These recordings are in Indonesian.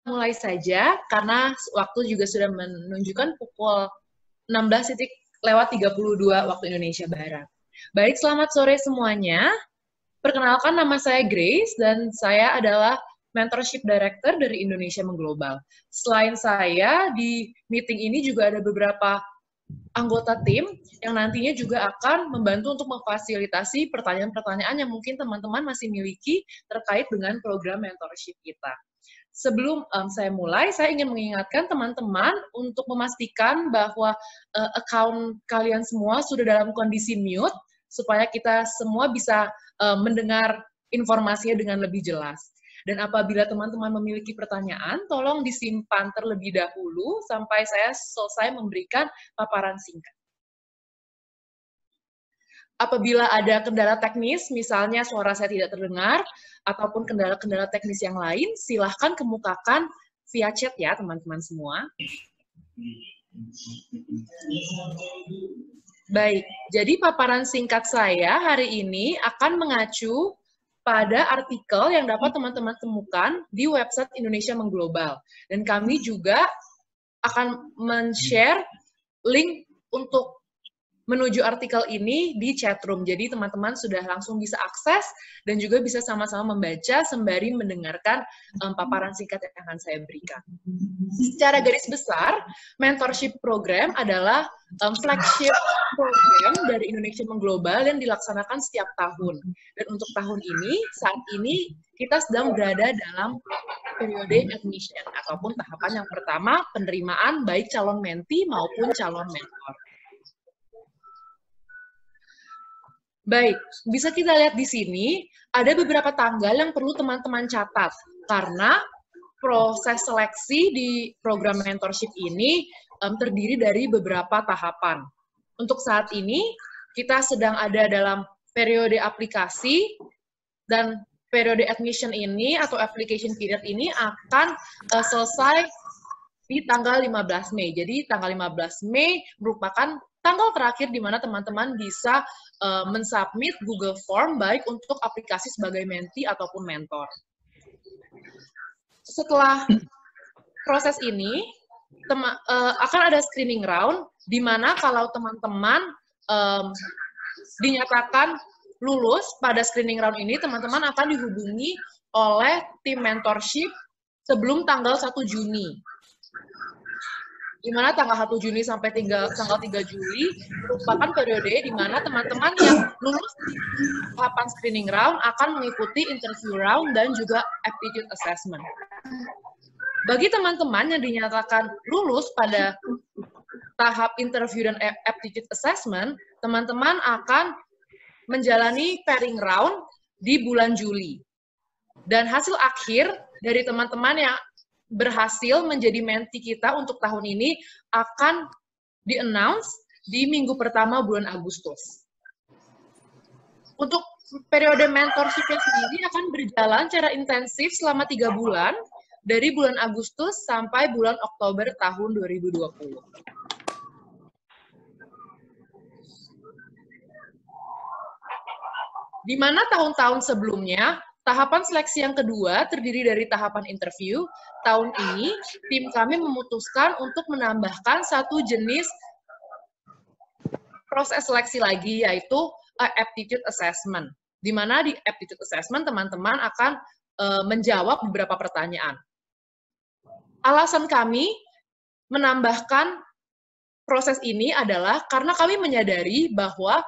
mulai saja karena waktu juga sudah menunjukkan pukul 16:32 waktu Indonesia Barat. Baik, selamat sore semuanya. Perkenalkan, nama saya Grace dan saya adalah Mentorship Director dari Indonesia Mengglobal. Selain saya, di meeting ini juga ada beberapa anggota tim yang nantinya juga akan membantu untuk memfasilitasi pertanyaan-pertanyaan yang mungkin teman-teman masih miliki terkait dengan program mentorship kita. Sebelum saya mulai, saya ingin mengingatkan teman-teman untuk memastikan bahwa account kalian semua sudah dalam kondisi mute, supaya kita semua bisa mendengar informasinya dengan lebih jelas. Dan apabila teman-teman memiliki pertanyaan, tolong disimpan terlebih dahulu sampai saya selesai memberikan paparan singkat. Apabila ada kendala teknis, misalnya suara saya tidak terdengar, ataupun kendala-kendala teknis yang lain, silahkan kemukakan via chat ya, teman-teman semua. Baik, jadi paparan singkat saya hari ini akan mengacu pada artikel yang dapat teman-teman temukan di website Indonesia Mengglobal. Dan kami juga akan men-share link untuk menuju artikel ini di chatroom. Jadi teman-teman sudah langsung bisa akses dan juga bisa sama-sama membaca sembari mendengarkan paparan singkat yang akan saya berikan. Secara garis besar, mentorship program adalah flagship program dari Indonesia Mengglobal yang dilaksanakan setiap tahun. Dan untuk tahun ini, saat ini kita sedang berada dalam periode admission ataupun tahapan yang pertama, penerimaan baik calon menti maupun calon mentor. Baik, bisa kita lihat di sini, ada beberapa tanggal yang perlu teman-teman catat, karena proses seleksi di program mentorship ini terdiri dari beberapa tahapan. Untuk saat ini, kita sedang ada dalam periode aplikasi, dan periode admission ini, atau application period ini akan selesai di tanggal 15 Mei. Jadi, tanggal 15 Mei merupakan tanggal terakhir di mana teman-teman bisa mensubmit Google Form baik untuk aplikasi sebagai menti ataupun mentor. Setelah proses ini, akan ada screening round, di mana kalau teman-teman dinyatakan lulus pada screening round ini, teman-teman akan dihubungi oleh tim mentorship sebelum tanggal 1 Juni. Di mana tanggal 1 Juni sampai tanggal 3 Juli merupakan periode di mana teman-teman yang lulus di tahapan screening round akan mengikuti interview round dan juga aptitude assessment. Bagi teman-teman yang dinyatakan lulus pada tahap interview dan aptitude assessment, teman-teman akan menjalani pairing round di bulan Juli. Dan hasil akhir dari teman-teman yang berhasil menjadi menti kita untuk tahun ini akan di-announce di minggu pertama bulan Agustus. Untuk periode mentorship-nya sendiri akan berjalan secara intensif selama 3 bulan, dari bulan Agustus sampai bulan Oktober tahun 2020. Di mana tahun-tahun sebelumnya, tahapan seleksi yang kedua terdiri dari tahapan interview. Tahun ini, tim kami memutuskan untuk menambahkan satu jenis proses seleksi lagi, yaitu aptitude assessment. Di mana di aptitude assessment, teman-teman akan menjawab beberapa pertanyaan. Alasan kami menambahkan proses ini adalah karena kami menyadari bahwa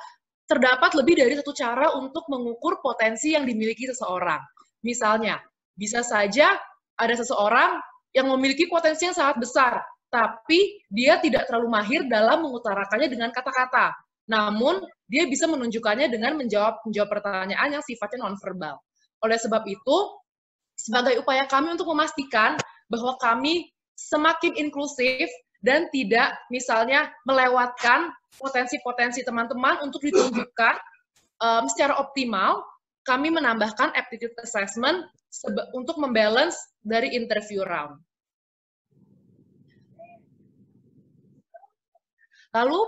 terdapat lebih dari satu cara untuk mengukur potensi yang dimiliki seseorang. Misalnya, bisa saja ada seseorang yang memiliki potensi yang sangat besar, tapi dia tidak terlalu mahir dalam mengutarakannya dengan kata-kata. Namun, dia bisa menunjukkannya dengan menjawab pertanyaan yang sifatnya nonverbal. Oleh sebab itu, sebagai upaya kami untuk memastikan bahwa kami semakin inklusif dan tidak misalnya melewatkan potensi-potensi teman-teman untuk ditunjukkan secara optimal, kami menambahkan aptitude assessment untuk membalance dari interview round. Lalu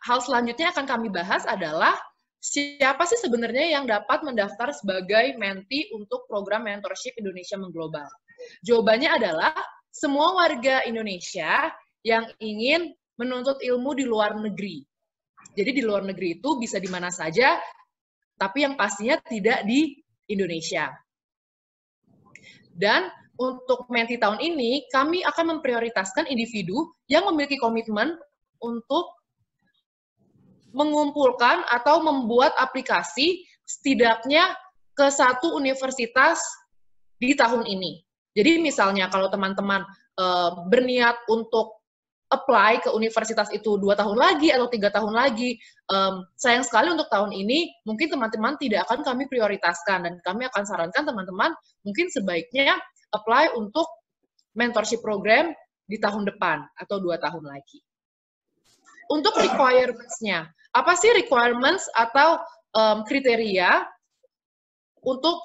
hal selanjutnya akan kami bahas adalah siapa sih sebenarnya yang dapat mendaftar sebagai menti untuk program mentorship Indonesia Mengglobal. Jawabannya adalah semua warga Indonesia yang ingin menuntut ilmu di luar negeri. Jadi di luar negeri itu bisa di mana saja, tapi yang pastinya tidak di Indonesia. Dan untuk Menti tahun ini, kami akan memprioritaskan individu yang memiliki komitmen untuk mengumpulkan atau membuat aplikasi setidaknya ke satu universitas di tahun ini. Jadi misalnya kalau teman-teman berniat untuk apply ke universitas itu 2 tahun lagi atau 3 tahun lagi, sayang sekali untuk tahun ini mungkin teman-teman tidak akan kami prioritaskan, dan kami akan sarankan teman-teman mungkin sebaiknya apply untuk mentorship program di tahun depan atau 2 tahun lagi. Untuk requirements-nya, apa sih requirements atau kriteria untuk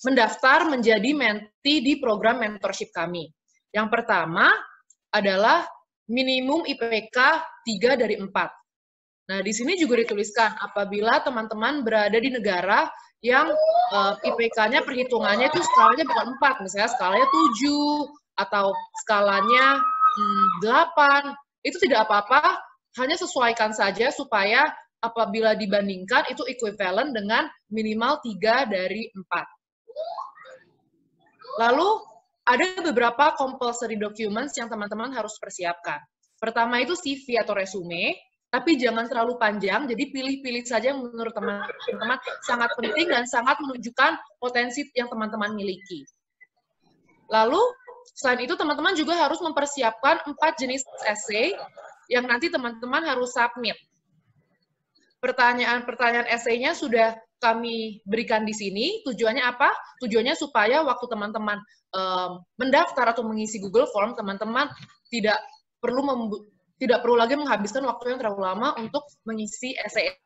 mendaftar menjadi menti di program mentorship kami? Yang pertama adalah minimum IPK 3 dari 4. Nah, di sini juga dituliskan apabila teman-teman berada di negara yang IPK-nya perhitungannya itu skalanya bukan 4, misalnya skalanya 7 atau skalanya 8, itu tidak apa-apa, hanya sesuaikan saja supaya apabila dibandingkan itu equivalent dengan minimal 3 dari 4. Lalu ada beberapa compulsory documents yang teman-teman harus persiapkan. Pertama itu CV atau resume, tapi jangan terlalu panjang, jadi pilih-pilih saja yang menurut teman-teman sangat penting dan sangat menunjukkan potensi yang teman-teman miliki. Lalu, selain itu teman-teman juga harus mempersiapkan 4 jenis essay yang nanti teman-teman harus submit. Pertanyaan-pertanyaan essay-nya sudah kami berikan di sini. Tujuannya apa? Tujuannya supaya waktu teman-teman mendaftar atau mengisi Google Form, teman-teman tidak perlu lagi menghabiskan waktu yang terlalu lama untuk mengisi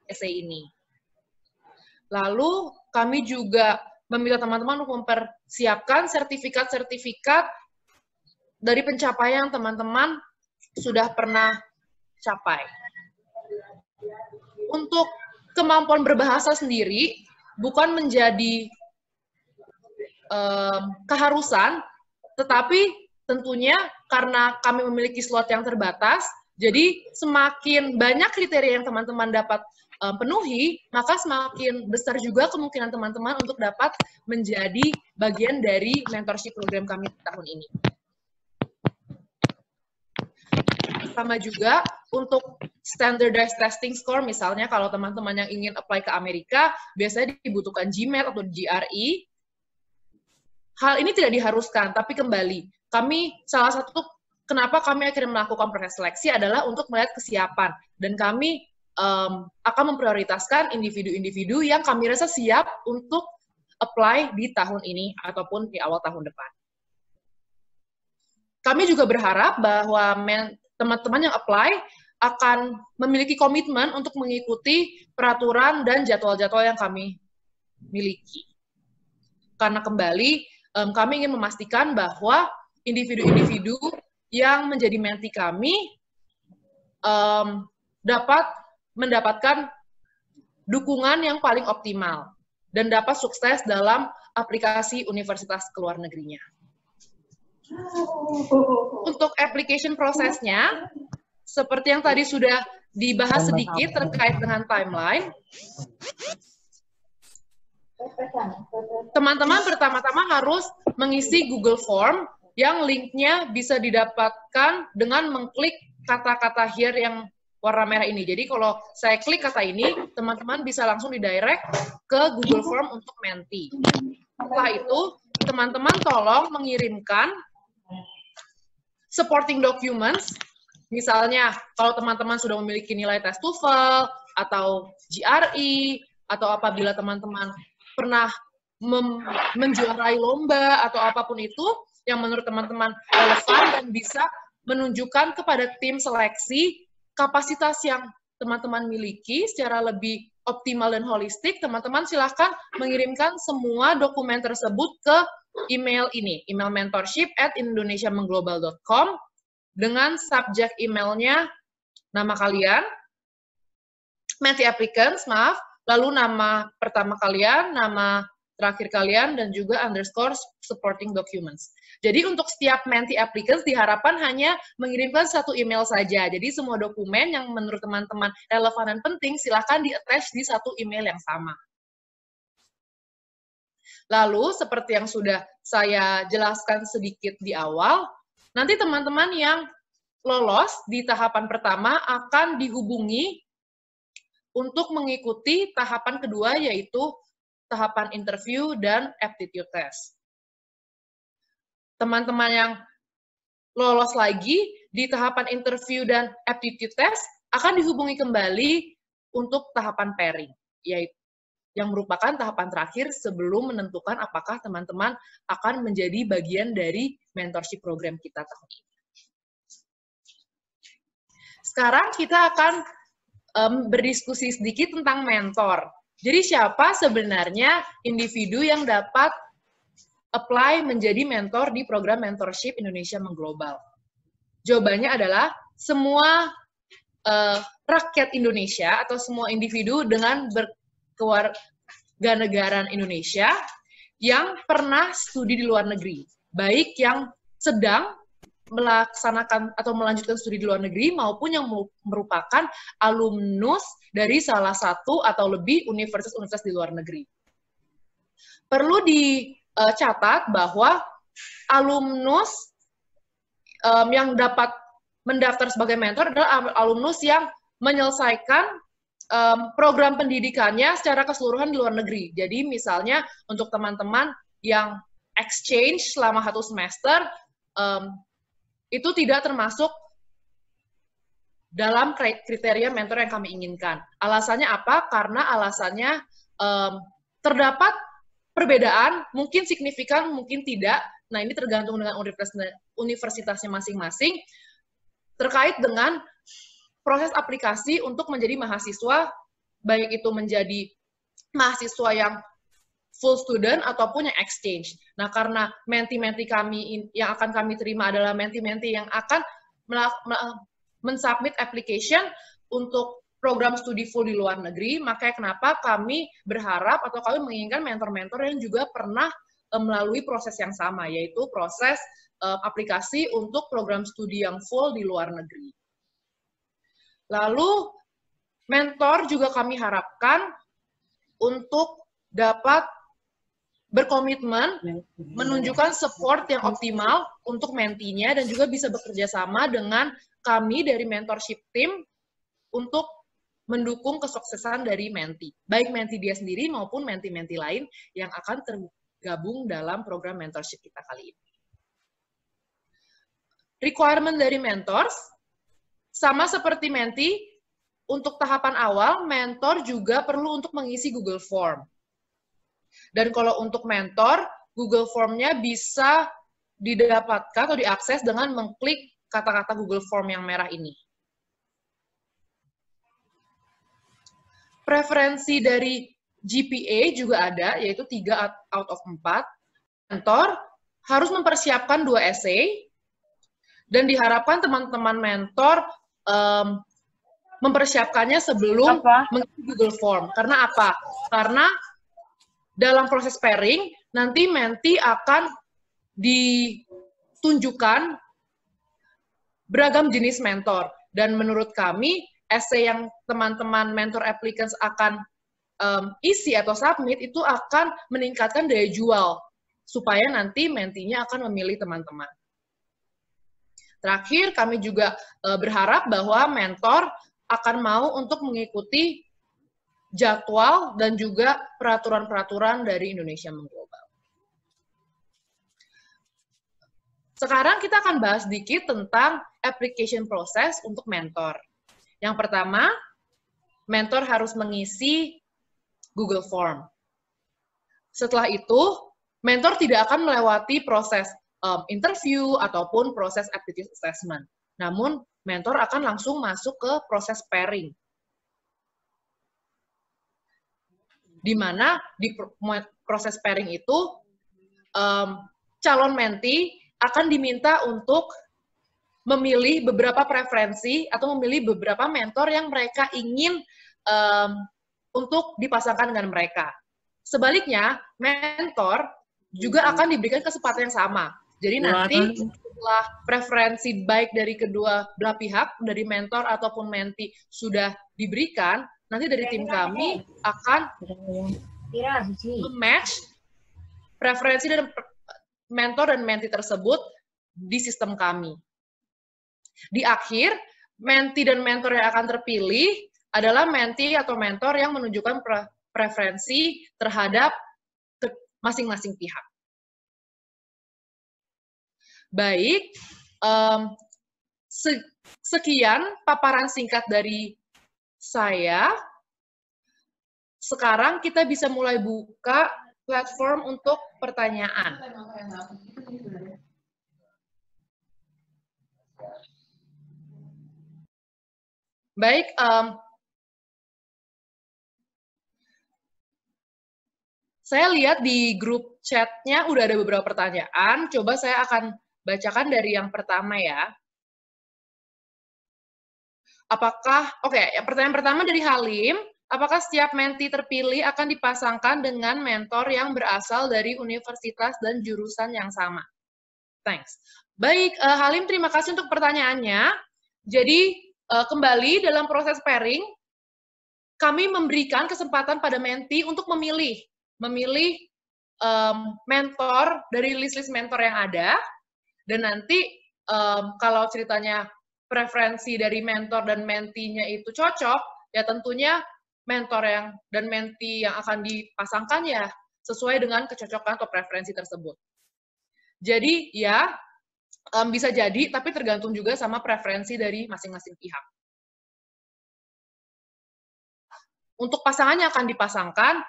essay ini. Lalu kami juga meminta teman-teman untuk mempersiapkan sertifikat-sertifikat dari pencapaian teman-teman sudah pernah capai. Untuk kemampuan berbahasa sendiri bukan menjadi keharusan, tetapi tentunya karena kami memiliki slot yang terbatas, jadi semakin banyak kriteria yang teman-teman dapat penuhi, maka semakin besar juga kemungkinan teman-teman untuk dapat menjadi bagian dari mentorship program kami tahun ini. Sama juga untuk standardized testing score, misalnya kalau teman-teman yang ingin apply ke Amerika, biasanya dibutuhkan GMAT atau GRE. Hal ini tidak diharuskan, tapi kembali, salah satu kenapa kami akhirnya melakukan proses seleksi adalah untuk melihat kesiapan, dan kami akan memprioritaskan individu-individu yang kami rasa siap untuk apply di tahun ini ataupun di awal tahun depan. Kami juga berharap bahwa teman-teman yang apply akan memiliki komitmen untuk mengikuti peraturan dan jadwal-jadwal yang kami miliki. Karena kembali, kami ingin memastikan bahwa individu-individu yang menjadi menti kami dapat mendapatkan dukungan yang paling optimal dan dapat sukses dalam aplikasi universitas ke luar negerinya. Untuk application prosesnya, seperti yang tadi sudah dibahas sedikit terkait dengan timeline, teman-teman pertama-tama harus mengisi Google Form yang linknya bisa didapatkan dengan mengklik kata-kata here yang warna merah ini. Jadi kalau saya klik kata ini, teman-teman bisa langsung didirect ke Google Form untuk menti. Setelah itu, teman-teman tolong mengirimkan supporting documents, misalnya kalau teman-teman sudah memiliki nilai tes TOEFL atau GRE, atau apabila teman-teman pernah menjuarai lomba atau apapun itu yang menurut teman-teman relevan dan bisa menunjukkan kepada tim seleksi kapasitas yang teman-teman miliki secara lebih optimal dan holistik, teman-teman silahkan mengirimkan semua dokumen tersebut ke email ini, email mentorship@indonesiamenglobal.com, dengan subjek emailnya nama kalian, menti applicants, lalu nama pertama kalian, nama terakhir kalian, dan juga underscore supporting documents. Jadi untuk setiap Menti applicants diharapkan hanya mengirimkan satu email saja. Jadi semua dokumen yang menurut teman-teman relevan dan penting, silahkan di-attach di satu email yang sama. Lalu, seperti yang sudah saya jelaskan sedikit di awal, nanti teman-teman yang lolos di tahapan pertama akan dihubungi untuk mengikuti tahapan kedua, yaitu tahapan interview dan aptitude test. Teman-teman yang lolos lagi di tahapan interview dan aptitude test akan dihubungi kembali untuk tahapan pairing, yaitu yang merupakan tahapan terakhir sebelum menentukan apakah teman-teman akan menjadi bagian dari mentorship program kita tahun ini. Sekarang kita akan berdiskusi sedikit tentang mentor. Jadi siapa sebenarnya individu yang dapat apply menjadi mentor di program mentorship Indonesia Mengglobal? Jawabannya adalah semua rakyat Indonesia atau semua individu dengan kewarganegaraan Indonesia yang pernah studi di luar negeri, baik yang sedang melaksanakan atau melanjutkan studi di luar negeri maupun yang merupakan alumnus dari salah satu atau lebih universitas-universitas di luar negeri. Perlu dicatat bahwa alumnus yang dapat mendaftar sebagai mentor adalah alumnus yang menyelesaikan program pendidikannya secara keseluruhan di luar negeri. Jadi misalnya untuk teman-teman yang exchange selama 1 semester, itu tidak termasuk dalam kriteria mentor yang kami inginkan. Alasannya apa? Karena alasannya terdapat perbedaan, mungkin signifikan, mungkin tidak. Nah, ini tergantung dengan universitasnya masing-masing, terkait dengan proses aplikasi untuk menjadi mahasiswa, baik itu menjadi mahasiswa yang full student ataupun yang exchange. Nah, karena menti-menti kami yang akan kami terima adalah menti-menti yang akan mensubmit application untuk program studi full di luar negeri, makanya kenapa kami berharap atau kami menginginkan mentor-mentor yang juga pernah melalui proses yang sama, yaitu proses aplikasi untuk program studi yang full di luar negeri. Lalu, mentor juga kami harapkan untuk dapat berkomitmen, menunjukkan support yang optimal untuk mentinya, dan juga bisa bekerja sama dengan kami dari mentorship team untuk mendukung kesuksesan dari menti. Baik menti dia sendiri maupun menti-menti lain yang akan tergabung dalam program mentorship kita kali ini. Requirement dari mentors, sama seperti menti, untuk tahapan awal, mentor juga perlu untuk mengisi Google Form. Dan kalau untuk mentor, Google Form-nya bisa didapatkan atau diakses dengan mengklik kata-kata Google Form yang merah ini. Preferensi dari GPA juga ada, yaitu 3 out of 4. Mentor harus mempersiapkan 2 essay, dan diharapkan teman-teman mentor mempersiapkannya sebelum mengisi Google Form. Karena apa? Karena dalam proses pairing, nanti menti akan ditunjukkan beragam jenis mentor. Dan menurut kami, essay yang teman-teman mentor applicants akan isi atau submit itu akan meningkatkan daya jual, supaya nanti mentinya akan memilih teman-teman. Terakhir, kami juga berharap bahwa mentor akan mau untuk mengikuti jadwal dan juga peraturan-peraturan dari Indonesia Mengglobal. Sekarang kita akan bahas sedikit tentang application process untuk mentor. Yang pertama, mentor harus mengisi Google Form. Setelah itu, mentor tidak akan melewati proses interview ataupun proses aptitude assessment. Namun, mentor akan langsung masuk ke proses pairing. Di mana di proses pairing itu, calon menti akan diminta untuk memilih beberapa preferensi atau memilih beberapa mentor yang mereka ingin untuk dipasangkan dengan mereka. Sebaliknya, mentor juga akan diberikan kesempatan yang sama. Jadi nanti setelah preferensi baik dari kedua belah pihak, dari mentor ataupun mentee sudah diberikan, nanti dari tim kami akan match preferensi dari mentor dan mentee tersebut di sistem kami. Di akhir, mentee dan mentor yang akan terpilih adalah mentee atau mentor yang menunjukkan preferensi terhadap masing-masing pihak. Baik, sekian paparan singkat dari saya. Sekarang kita bisa mulai buka platform untuk pertanyaan. Baik, saya lihat di grup chatnya udah ada beberapa pertanyaan. Coba saya akan bacakan dari yang pertama ya. Pertanyaan pertama dari Halim, apakah setiap mentee terpilih akan dipasangkan dengan mentor yang berasal dari universitas dan jurusan yang sama? Thanks. Baik, Halim, terima kasih untuk pertanyaannya. Jadi, kembali dalam proses pairing, kami memberikan kesempatan pada mentee untuk memilih mentor dari list-list mentor yang ada, dan nanti kalau ceritanya preferensi dari mentor dan mentee-nya itu cocok, ya tentunya mentor dan mentee yang akan dipasangkan ya sesuai dengan kecocokan atau preferensi tersebut. Jadi ya bisa jadi, tapi tergantung juga sama preferensi dari masing-masing pihak. Untuk pasangan yang akan dipasangkan,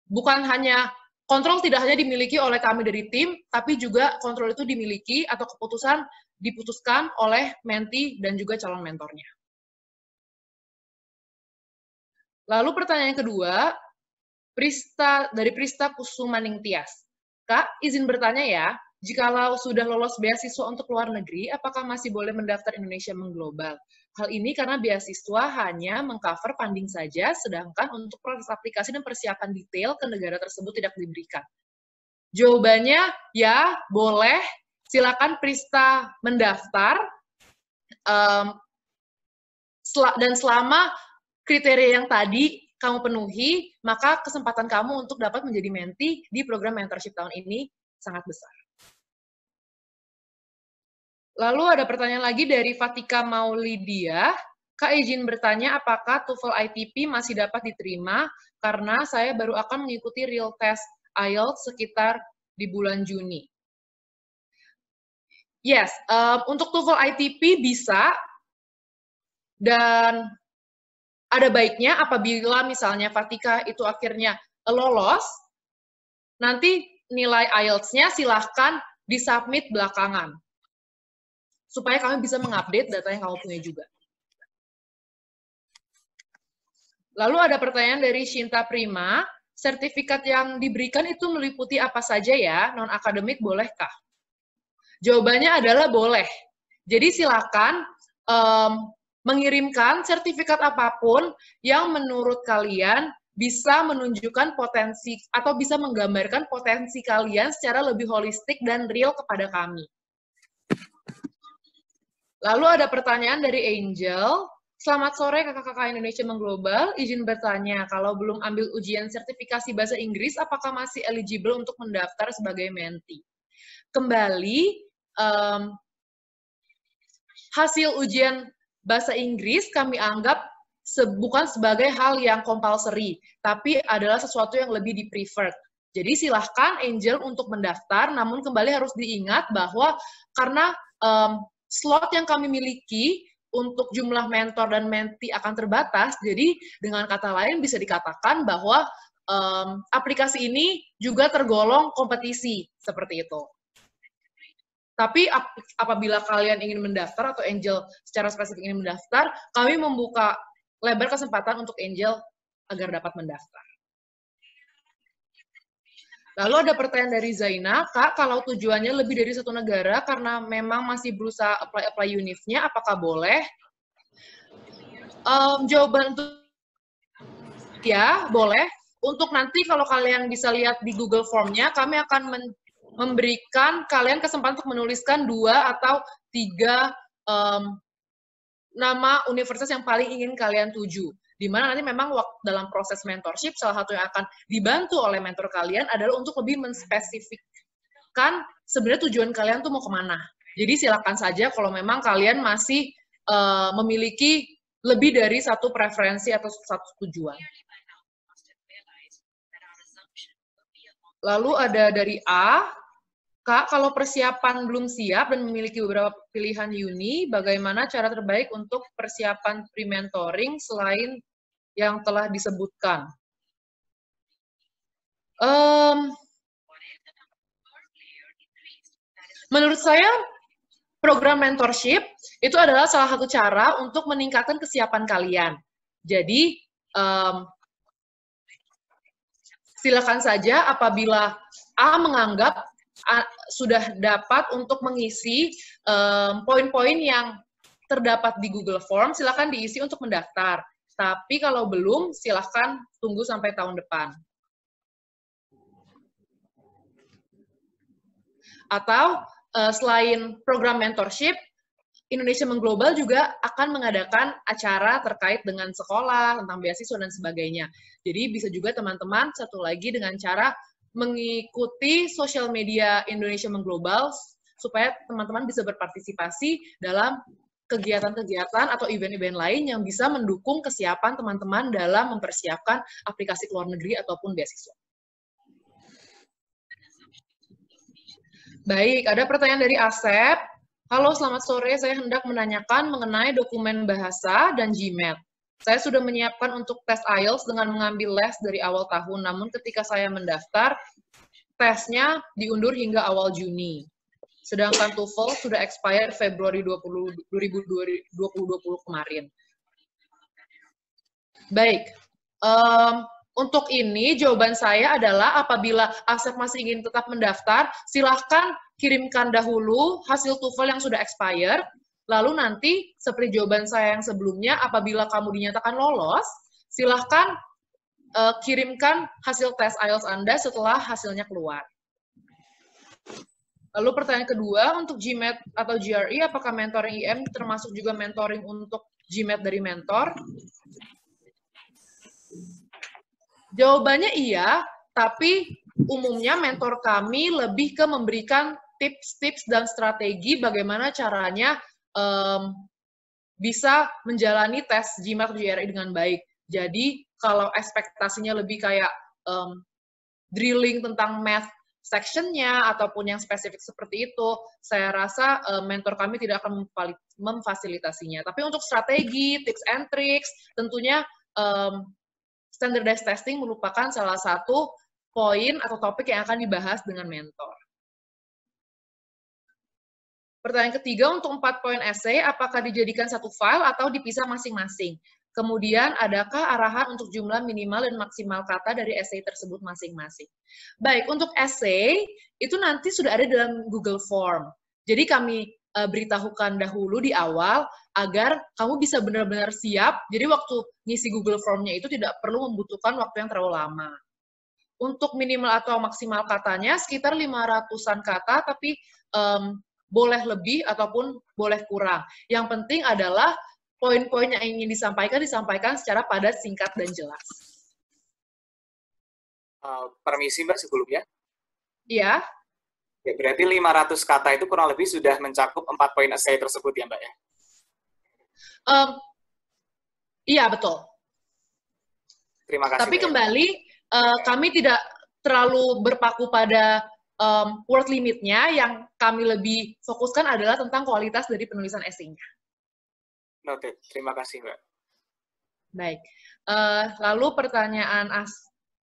bukan hanya kontrol tidak hanya dimiliki oleh kami dari tim, tapi juga kontrol itu dimiliki atau keputusan diputuskan oleh mentee dan juga calon mentornya. Lalu pertanyaan kedua, dari Prista Kusumaning Tias. Kak, izin bertanya ya, jikalau sudah lolos beasiswa untuk luar negeri, apakah masih boleh mendaftar Indonesia Mengglobal? Hal ini karena beasiswa hanya mengcover funding saja, sedangkan untuk proses aplikasi dan persiapan detail ke negara tersebut tidak diberikan. Jawabannya, ya, boleh. Silakan Prista mendaftar. Dan selama kriteria yang tadi kamu penuhi, maka kesempatan kamu untuk dapat menjadi mentee di program mentorship tahun ini sangat besar. Lalu ada pertanyaan lagi dari Fatika Maulidia. Kak, izin bertanya apakah TOEFL ITP masih dapat diterima karena saya baru akan mengikuti real test IELTS sekitar di bulan Juni. Yes, untuk TOEFL ITP bisa, dan ada baiknya apabila misalnya Fatika itu akhirnya lolos, nanti nilai IELTS-nya silahkan disubmit belakangan, supaya kami bisa mengupdate data yang kamu punya juga. Lalu ada pertanyaan dari Shinta Prima, sertifikat yang diberikan itu meliputi apa saja ya, non-akademik bolehkah? Jawabannya adalah boleh. Jadi silakan mengirimkan sertifikat apapun yang menurut kalian bisa menunjukkan potensi atau bisa menggambarkan potensi kalian secara lebih holistik dan real kepada kami. Lalu ada pertanyaan dari Angel. Selamat sore kakak-kakak Indonesia Mengglobal. Izin bertanya, kalau belum ambil ujian sertifikasi bahasa Inggris, apakah masih eligible untuk mendaftar sebagai mentee? Kembali, hasil ujian bahasa Inggris kami anggap bukan sebagai hal yang compulsory, tapi adalah sesuatu yang lebih di-preferred. Jadi silahkan Angel untuk mendaftar, namun kembali harus diingat bahwa karena slot yang kami miliki untuk jumlah mentor dan mentee akan terbatas, jadi dengan kata lain bisa dikatakan bahwa aplikasi ini juga tergolong kompetisi, seperti itu. Tapi apabila kalian ingin mendaftar atau Angel secara spesifik ingin mendaftar, kami membuka lebar kesempatan untuk Angel agar dapat mendaftar. Lalu ada pertanyaan dari Zaina, Kak, kalau tujuannya lebih dari satu negara karena memang masih berusaha apply UNIF-nya, apakah boleh? Jawaban untuk ya, boleh. untuk nanti kalau kalian bisa lihat di Google Form-nya, kami akan memberikan kalian kesempatan untuk menuliskan 2 atau 3 nama universitas yang paling ingin kalian tuju. Di mana nanti memang dalam proses mentorship, salah satu yang akan dibantu oleh mentor kalian adalah untuk lebih menspesifikkan sebenarnya tujuan kalian tuh mau kemana. Jadi silakan saja kalau memang kalian masih memiliki lebih dari satu preferensi atau satu tujuan. Lalu ada dari A, Kak, kalau persiapan belum siap dan memiliki beberapa pilihan uni, bagaimana cara terbaik untuk persiapan pre-mentoring selain yang telah disebutkan? Menurut saya, program mentorship itu adalah salah satu cara untuk meningkatkan kesiapan kalian. Jadi, silakan saja apabila A menganggap sudah dapat untuk mengisi poin-poin yang terdapat di Google Form, silakan diisi untuk mendaftar. Tapi kalau belum, silakan tunggu sampai tahun depan. Atau selain program mentorship, Indonesia Mengglobal juga akan mengadakan acara terkait dengan sekolah, tentang beasiswa, dan sebagainya. Jadi bisa juga teman-teman satu lagi dengan cara mengikuti sosial media Indonesia Mengglobal supaya teman-teman bisa berpartisipasi dalam kegiatan-kegiatan atau event-event lain yang bisa mendukung kesiapan teman-teman dalam mempersiapkan aplikasi ke luar negeri ataupun beasiswa. Baik, ada pertanyaan dari Asep. Halo, selamat sore. Saya hendak menanyakan mengenai dokumen bahasa dan GMAT. Saya sudah menyiapkan untuk tes IELTS dengan mengambil les dari awal tahun, namun ketika saya mendaftar, tesnya diundur hingga awal Juni. Sedangkan TOEFL sudah expired Februari 2020 kemarin. Baik, untuk ini jawaban saya adalah apabila Asep masih ingin tetap mendaftar, silahkan kirimkan dahulu hasil TOEFL yang sudah expired, lalu nanti seperti jawaban saya yang sebelumnya, apabila kamu dinyatakan lolos, silahkan kirimkan hasil tes IELTS Anda setelah hasilnya keluar. Lalu pertanyaan kedua, untuk GMAT atau GRE, apakah mentoring IM termasuk juga mentoring untuk GMAT dari mentor? Jawabannya iya, tapi umumnya mentor kami lebih ke memberikan tips-tips dan strategi bagaimana caranya bisa menjalani tes GMAT atau GRE dengan baik. Jadi kalau ekspektasinya lebih kayak drilling tentang math section-nya ataupun yang spesifik seperti itu, saya rasa mentor kami tidak akan memfasilitasinya. Tapi untuk strategi, tips and tricks, tentunya standardized testing merupakan salah satu poin atau topik yang akan dibahas dengan mentor. Pertanyaan ketiga, untuk 4 poin essay, apakah dijadikan satu file atau dipisah masing-masing? Kemudian, adakah arahan untuk jumlah minimal dan maksimal kata dari essay tersebut masing-masing? Baik, untuk essay, itu nanti sudah ada dalam Google Form. Jadi kami beritahukan dahulu di awal, agar kamu bisa benar-benar siap, jadi waktu ngisi Google Form-nya itu tidak perlu membutuhkan waktu yang terlalu lama. Untuk minimal atau maksimal katanya, sekitar 500-an kata, tapi boleh lebih ataupun boleh kurang. Yang penting adalah poin-poin yang ingin disampaikan secara padat, singkat, dan jelas. Permisi Mbak sebelumnya. Iya. Ya, berarti 500 kata itu kurang lebih sudah mencakup 4 poin essay tersebut ya Mbak ya? Iya, betul. Terima kasih. Tapi kembali, kami tidak terlalu berpaku pada word limitnya, yang kami lebih fokuskan adalah tentang kualitas dari penulisan essay-nya. Noted. Terima kasih, Mbak. Baik. Lalu pertanyaan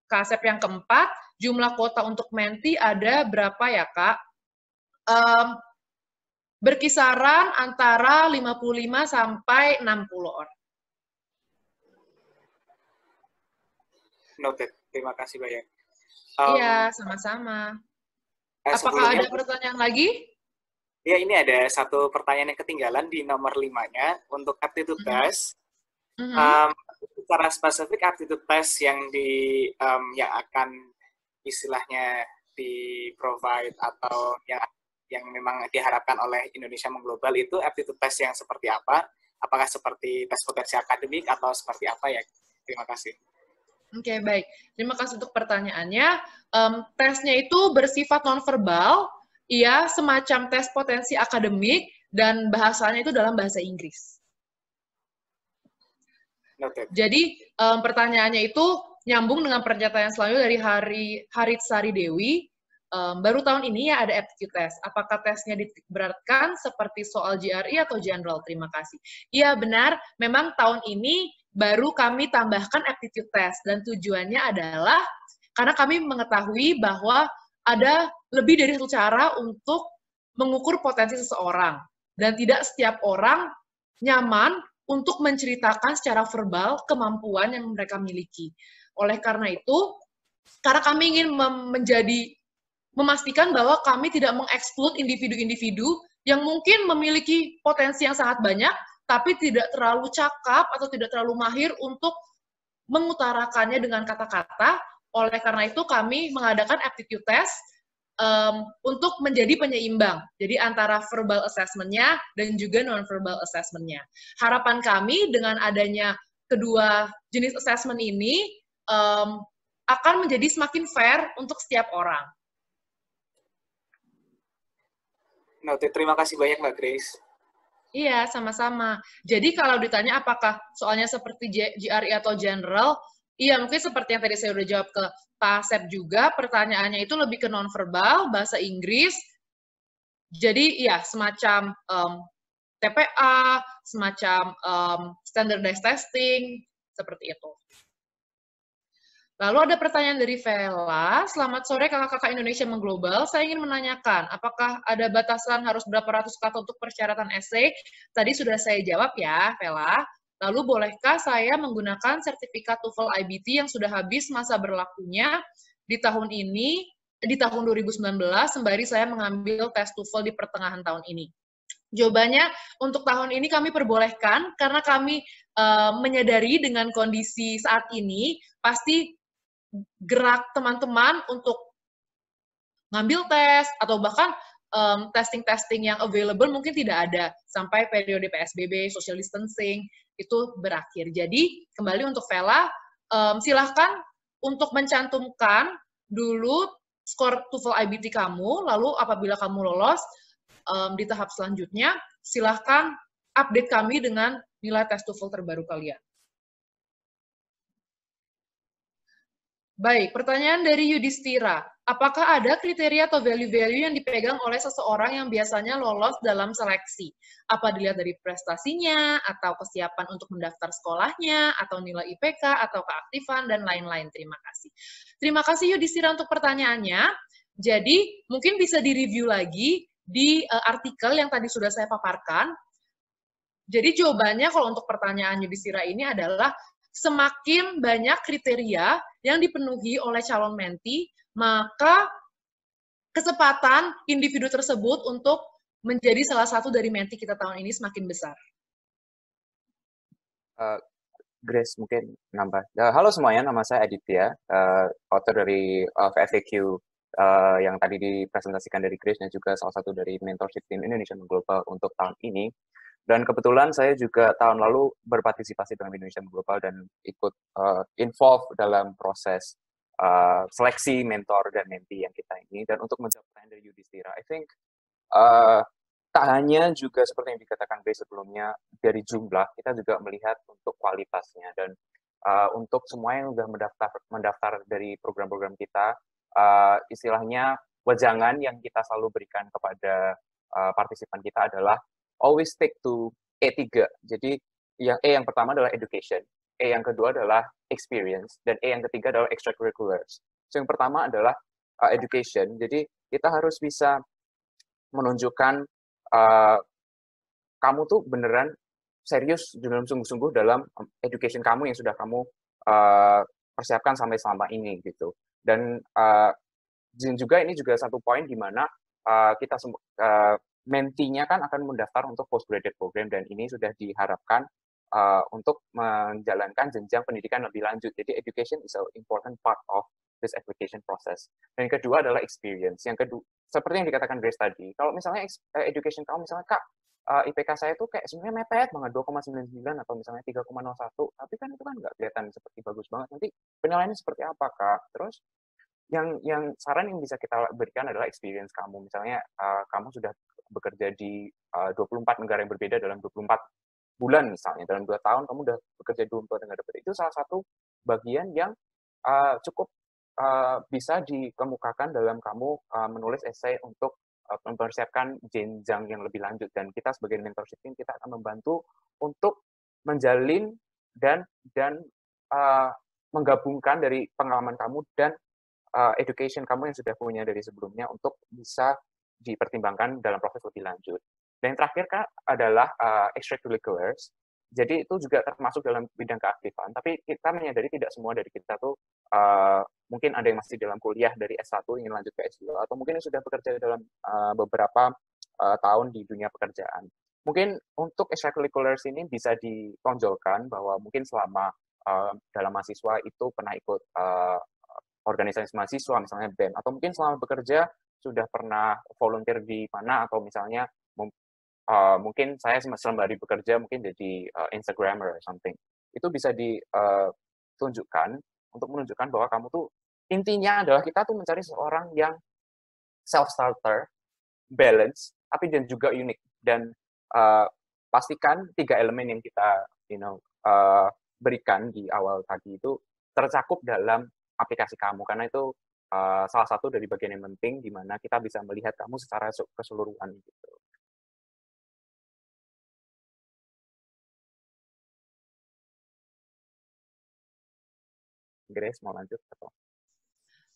Kasep yang keempat, jumlah kuota untuk menti ada berapa ya, Kak? Berkisaran antara 55 sampai 60 orang. Noted. Terima kasih, Mbak ya. Iya, sama-sama. Apakah ada pertanyaan lagi? Ya, ini ada satu pertanyaan yang ketinggalan di nomor 5-nya untuk aptitude test. secara spesifik aptitude test yang yang akan istilahnya di provide atau yang memang diharapkan oleh Indonesia Mengglobal itu aptitude test yang seperti apa? Apakah seperti tes potensi akademik atau seperti apa ya? Terima kasih. Oke, baik. Terima kasih untuk pertanyaannya. Tesnya itu bersifat nonverbal, ia semacam tes potensi akademik, dan bahasanya itu dalam bahasa Inggris. Noted. Jadi, pertanyaannya itu nyambung dengan pernyataan selanjutnya dari Harit Sari Dewi. Baru tahun ini ya ada aptitude test. Apakah tesnya diberatkan seperti soal GRE atau general? Terima kasih. Iya, benar. Memang tahun ini baru kami tambahkan aptitude test. Dan tujuannya adalah karena kami mengetahui bahwa ada lebih dari satu cara untuk mengukur potensi seseorang. Dan tidak setiap orang nyaman untuk menceritakan secara verbal kemampuan yang mereka miliki. Oleh karena itu, karena kami ingin memastikan bahwa kami tidak mengeksklud individu-individu yang mungkin memiliki potensi yang sangat banyak, tapi tidak terlalu cakap atau tidak terlalu mahir untuk mengutarakannya dengan kata-kata. Oleh karena itu, kami mengadakan aptitude test untuk menjadi penyeimbang. Jadi antara verbal assessment-nya dan juga non-verbal assessment-nya. Harapan kami dengan adanya kedua jenis assessment ini akan menjadi semakin fair untuk setiap orang. Noted. Terima kasih banyak, Mbak Grace. Iya, sama-sama. Jadi kalau ditanya apakah soalnya seperti GRE atau general, iya mungkin seperti yang tadi saya udah jawab ke Pak Asep juga, pertanyaannya itu lebih ke non-verbal, bahasa Inggris. Jadi ya semacam TPA, semacam standardized testing, seperti itu. Lalu ada pertanyaan dari Vela, selamat sore kakak-kakak Indonesia Mengglobal, saya ingin menanyakan, apakah ada batasan harus berapa ratus kata untuk persyaratan essay? Tadi sudah saya jawab ya, Vela. Lalu bolehkah saya menggunakan sertifikat TOEFL IBT yang sudah habis masa berlakunya di tahun ini, di tahun 2019, sembari saya mengambil tes TOEFL di pertengahan tahun ini? Jawabannya, untuk tahun ini kami perbolehkan, karena kami menyadari dengan kondisi saat ini, pasti gerak teman-teman untuk ngambil tes atau bahkan testing-testing yang available mungkin tidak ada sampai periode PSBB, social distancing itu berakhir. Jadi kembali untuk Vela, silahkan untuk mencantumkan dulu skor TOEFL IBT kamu, lalu apabila kamu lolos di tahap selanjutnya, silahkan update kami dengan nilai tes TOEFL terbaru kalian. Baik, pertanyaan dari Yudhistira. Apakah ada kriteria atau value-value yang dipegang oleh seseorang yang biasanya lolos dalam seleksi? Apa dilihat dari prestasinya, atau kesiapan untuk mendaftar sekolahnya, atau nilai IPK, atau keaktifan, dan lain-lain? Terima kasih. Terima kasih Yudhistira untuk pertanyaannya. Jadi, mungkin bisa direview lagi di artikel yang tadi sudah saya paparkan. Jadi jawabannya kalau untuk pertanyaan Yudhistira ini adalah semakin banyak kriteria yang dipenuhi oleh calon menti, maka kesempatan individu tersebut untuk menjadi salah satu dari menti kita tahun ini semakin besar. Grace mungkin nambah. Halo semuanya, nama saya Aditya, author dari FAQ yang tadi dipresentasikan dari Grace dan juga salah satu dari mentorship tim Indonesia Mengglobal untuk tahun ini. Dan kebetulan saya juga tahun lalu berpartisipasi dalam Indonesia Mengglobal dan ikut involved dalam proses seleksi mentor dan menti yang kita ini. Dan untuk menjawab pertanyaan dari Yudhistira, I think tak hanya juga seperti yang dikatakan Grace sebelumnya dari jumlah, kita juga melihat untuk kualitasnya. Dan untuk semua yang sudah mendaftar dari program-program kita, istilahnya wejangan yang kita selalu berikan kepada partisipan kita adalah always stick to E3. Jadi yang E yang pertama adalah education, E yang kedua adalah experience, dan E yang ketiga adalah extracurriculars. So yang pertama adalah education. Jadi kita harus bisa menunjukkan kamu tuh beneran serius dalam sungguh-sungguh dalam education kamu yang sudah kamu persiapkan sampai selama ini gitu. Dan juga ini juga satu poin di mana kita mentinya kan akan mendaftar untuk postgraduate program, dan ini sudah diharapkan untuk menjalankan jenjang pendidikan lebih lanjut. Jadi education is an important part of this application process. Dan yang kedua adalah experience. Yang kedua, seperti yang dikatakan Grace tadi, kalau misalnya education kamu misalnya Kak, IPK saya tuh kayak sebenarnya mepet banget 2,99 atau misalnya 3,01, tapi kan itu kan nggak kelihatan seperti bagus banget. Nanti penilaiannya seperti apa Kak? Terus yang saran yang bisa kita berikan adalah experience kamu. Misalnya kamu sudah bekerja di 24 negara yang berbeda dalam 24 bulan misalnya. Dalam 2 tahun kamu udah bekerja di 24 negara berbeda. Itu salah satu bagian yang cukup bisa dikemukakan dalam kamu menulis essay untuk mempersiapkan jenjang yang lebih lanjut. Dan kita sebagai mentorship team, kita akan membantu untuk menjalin dan menggabungkan dari pengalaman kamu dan education kamu yang sudah punya dari sebelumnya untuk bisa dipertimbangkan dalam proses lebih lanjut. Dan yang terakhir Kak, adalah extracurriculars. Jadi itu juga termasuk dalam bidang keaktifan, tapi kita menyadari tidak semua dari kita tuh mungkin ada yang masih dalam kuliah dari S1 ingin lanjut ke S2, atau mungkin yang sudah bekerja dalam beberapa tahun di dunia pekerjaan. Mungkin untuk extracurriculars ini bisa ditonjolkan bahwa mungkin selama dalam mahasiswa itu pernah ikut organisasi mahasiswa, misalnya BEM, atau mungkin selama bekerja sudah pernah volunteer di mana, atau misalnya mungkin saya sembari bekerja mungkin jadi Instagrammer or something. Itu bisa ditunjukkan untuk menunjukkan bahwa kamu tuh intinya adalah kita tuh mencari seorang yang self-starter, balance, tapi dan juga unik. Dan pastikan 3 elemen yang kita berikan di awal tadi itu tercakup dalam aplikasi kamu, karena itu salah satu dari bagian yang penting di mana kita bisa melihat kamu secara keseluruhan gitu. Grace mau lanjut atau?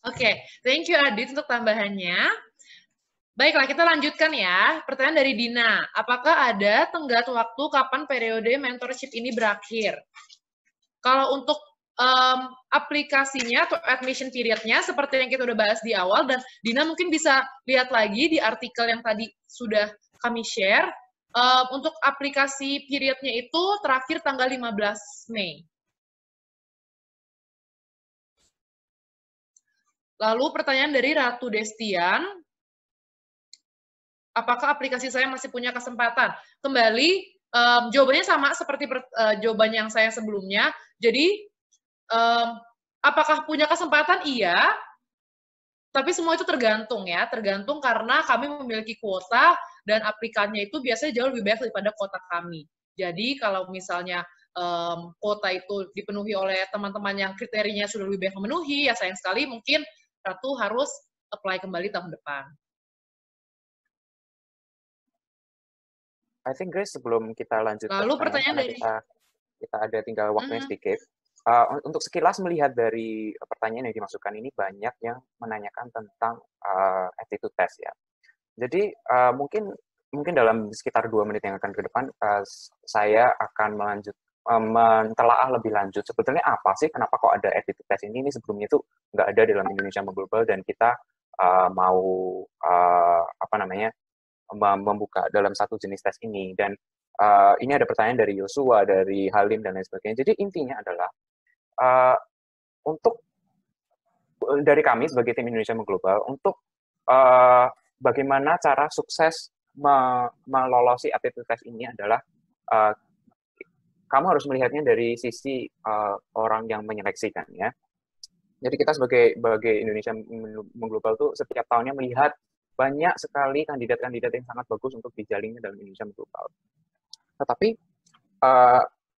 Oke, thank you Adit untuk tambahannya. Baiklah, kita lanjutkan ya. Pertanyaan dari Dina, apakah ada tenggat waktu kapan periode mentorship ini berakhir? Kalau untuk aplikasinya atau admission period-nya, seperti yang kita udah bahas di awal, dan Dina mungkin bisa lihat lagi di artikel yang tadi sudah kami share, untuk aplikasi period-nya itu terakhir tanggal 15 Mei. Lalu pertanyaan dari Ratu Destian, apakah aplikasi saya masih punya kesempatan? Kembali, jawabannya sama seperti jawaban yang saya sebelumnya. Jadi, apakah punya kesempatan? Iya, tapi semua itu tergantung ya, tergantung karena kami memiliki kuota dan aplikannya itu biasanya jauh lebih banyak daripada kuota kami. Jadi kalau misalnya kuota itu dipenuhi oleh teman-teman yang kriterianya sudah lebih banyak memenuhi, ya sayang sekali mungkin Ratu harus apply kembali tahun depan. I think Grace, sebelum kita lanjut lalu pertanyaan dari kita ada tinggal waktunya sedikit. Untuk sekilas melihat dari pertanyaan yang dimasukkan ini, banyak yang menanyakan tentang aptitude test ya. Jadi mungkin dalam sekitar 2 menit yang akan ke depan, saya akan mentelaah lebih lanjut sebetulnya apa sih, kenapa kok ada aptitude test ini sebelumnya itu nggak ada dalam Indonesia Global, dan kita mau membuka dalam satu jenis tes ini. Dan ini ada pertanyaan dari Yosua, dari Halim, dan lain sebagainya. Jadi intinya adalah untuk dari kami sebagai tim Indonesia Global, untuk bagaimana cara sukses melolosi aptitude test ini adalah kamu harus melihatnya dari sisi orang yang menyeleksikan ya. Jadi kita sebagai Indonesia Global tuh setiap tahunnya melihat banyak sekali kandidat-kandidat yang sangat bagus untuk dijalinnya dalam Indonesia Global. Tetapi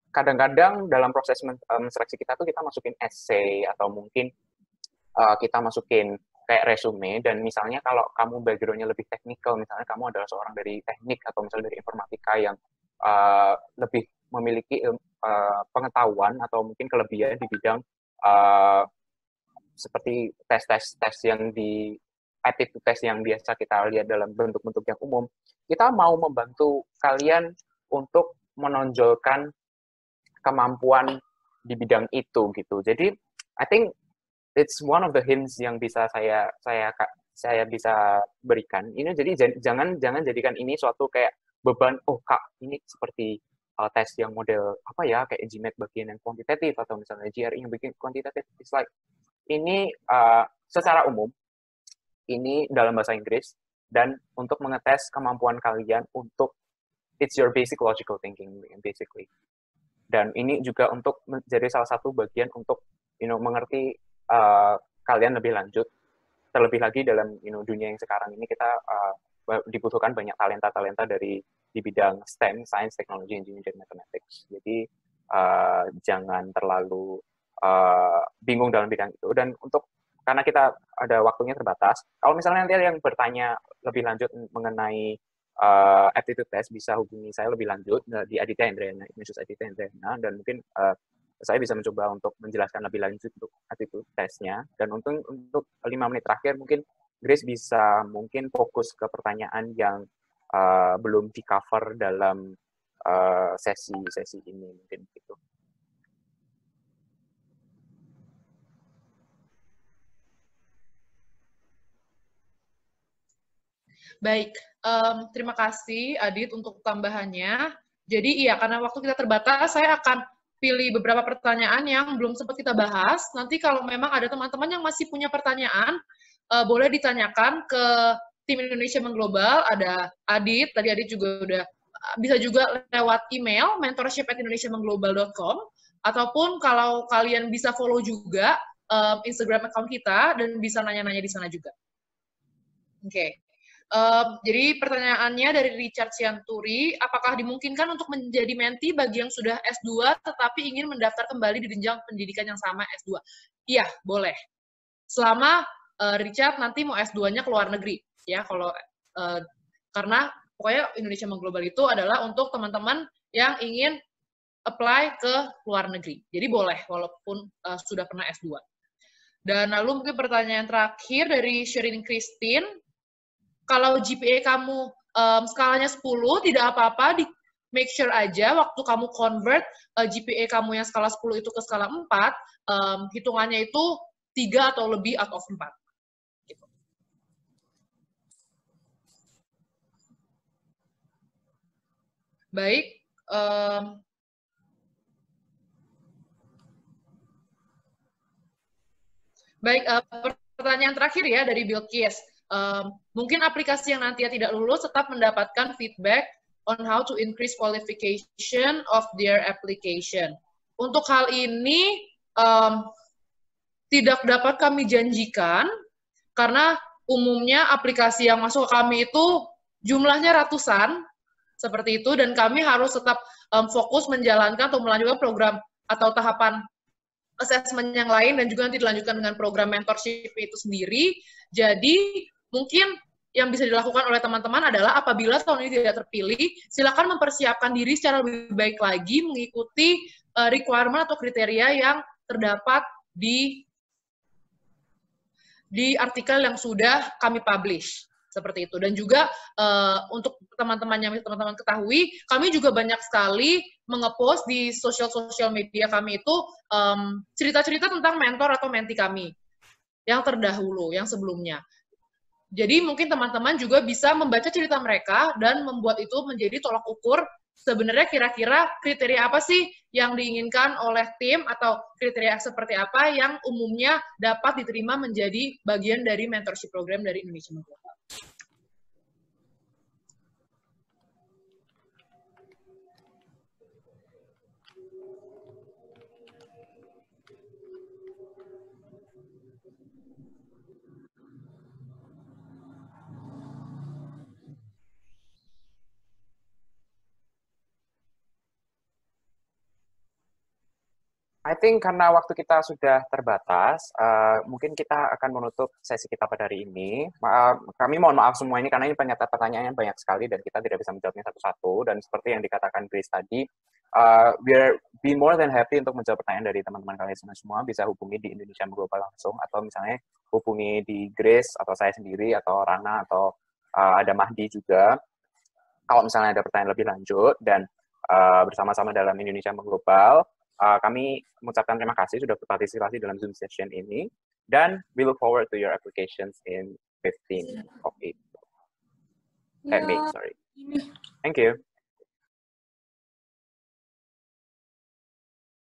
kadang-kadang dalam proses seleksi kita tuh kita masukin essay atau mungkin kita masukin kayak resume, dan misalnya kalau kamu background-nya lebih teknikal, misalnya kamu adalah seorang dari teknik atau misalnya dari informatika yang lebih memiliki pengetahuan atau mungkin kelebihan di bidang seperti tes yang di aptitude test yang biasa kita lihat dalam bentuk-bentuk yang umum, kita mau membantu kalian untuk menonjolkan kemampuan di bidang itu gitu. Jadi I think it's one of the hints yang bisa saya bisa berikan. Ini jadi jangan jadikan ini suatu kayak beban, oh Kak, ini seperti tes yang model apa ya, kayak GMAT bagian yang kuantitatif atau misalnya GRE yang bikin kuantitatif. It's like ini secara umum ini dalam bahasa Inggris dan untuk mengetes kemampuan kalian untuk it's your basic logical thinking basically. Dan ini juga untuk menjadi salah satu bagian untuk mengerti kalian lebih lanjut. Terlebih lagi dalam dunia yang sekarang ini kita dibutuhkan banyak talenta-talenta di bidang STEM, Science, Technology, Engineering, dan Mathematics. Jadi jangan terlalu bingung dalam bidang itu. Dan karena kita ada waktunya terbatas, kalau misalnya nanti ada yang bertanya lebih lanjut mengenai aptitude test, bisa hubungi saya lebih lanjut di Aditya Hendriana, Ignatius Aditya Hendriana, dan mungkin saya bisa mencoba untuk menjelaskan lebih lanjut untuk aptitude testnya. Dan untuk 5 menit terakhir mungkin Grace bisa mungkin fokus ke pertanyaan yang belum di cover dalam sesi ini mungkin gitu. Baik, terima kasih Adit untuk tambahannya. Jadi iya, karena waktu kita terbatas, saya akan pilih beberapa pertanyaan yang belum sempat kita bahas. Nanti kalau memang ada teman-teman yang masih punya pertanyaan, boleh ditanyakan ke tim Indonesia Mengglobal, ada Adit, tadi Adit juga udah, bisa juga lewat email, mentorship@indonesiamengglobal.com, ataupun kalau kalian bisa follow juga Instagram account kita, dan bisa nanya-nanya di sana juga. Oke. Jadi pertanyaannya dari Richard Sianturi, apakah dimungkinkan untuk menjadi menti bagi yang sudah S2 tetapi ingin mendaftar kembali di jenjang pendidikan yang sama S2? Iya, boleh. Selama Richard nanti mau S2-nya ke luar negeri, ya. Kalau karena pokoknya Indonesia Mengglobal itu adalah untuk teman-teman yang ingin apply ke luar negeri. Jadi boleh walaupun sudah pernah S2. Dan lalu mungkin pertanyaan terakhir dari Sherin Christine, kalau GPA kamu skalanya 10, tidak apa-apa, make sure aja waktu kamu convert GPA kamu yang skala 10 itu ke skala 4, hitungannya itu 3 atau lebih out of 4. Gitu. Baik. Baik, pertanyaan terakhir ya dari Bilkis. Mungkin aplikasi yang nantinya tidak lulus tetap mendapatkan feedback on how to increase qualification of their application. Untuk hal ini tidak dapat kami janjikan karena umumnya aplikasi yang masuk ke kami itu jumlahnya ratusan seperti itu, dan kami harus tetap fokus menjalankan atau melanjutkan program atau tahapan assessment yang lain, dan juga nanti dilanjutkan dengan program mentorship itu sendiri. Jadi mungkin yang bisa dilakukan oleh teman-teman adalah apabila tahun ini tidak terpilih, silakan mempersiapkan diri secara lebih baik lagi mengikuti requirement atau kriteria yang terdapat di artikel yang sudah kami publish. Seperti itu. Dan juga untuk teman-teman yang teman-teman ketahui, kami juga banyak sekali mengepost di sosial media kami itu cerita-cerita tentang mentor atau menti kami yang terdahulu, yang sebelumnya. Jadi mungkin teman-teman juga bisa membaca cerita mereka dan membuat itu menjadi tolak ukur sebenarnya kira-kira kriteria apa sih yang diinginkan oleh tim atau kriteria seperti apa yang umumnya dapat diterima menjadi bagian dari mentorship program dari Indonesia Mengglobal. I think karena waktu kita sudah terbatas, mungkin kita akan menutup sesi kita pada hari ini. Kami mohon maaf semua ini karena ini pertanyaan banyak sekali dan kita tidak bisa menjawabnya satu-satu. Dan seperti yang dikatakan Grace tadi, we're be more than happy untuk menjawab pertanyaan dari teman-teman kalian semua. Bisa hubungi di Indonesia Mengglobal langsung, atau misalnya hubungi di Grace atau saya sendiri atau Rana atau ada Mahdi juga. Kalau misalnya ada pertanyaan lebih lanjut dan bersama-sama dalam Indonesia Mengglobal. Kami mengucapkan terima kasih sudah berpartisipasi dalam Zoom session ini, dan we look forward to your applications in 15 of April. May, sorry. Thank you.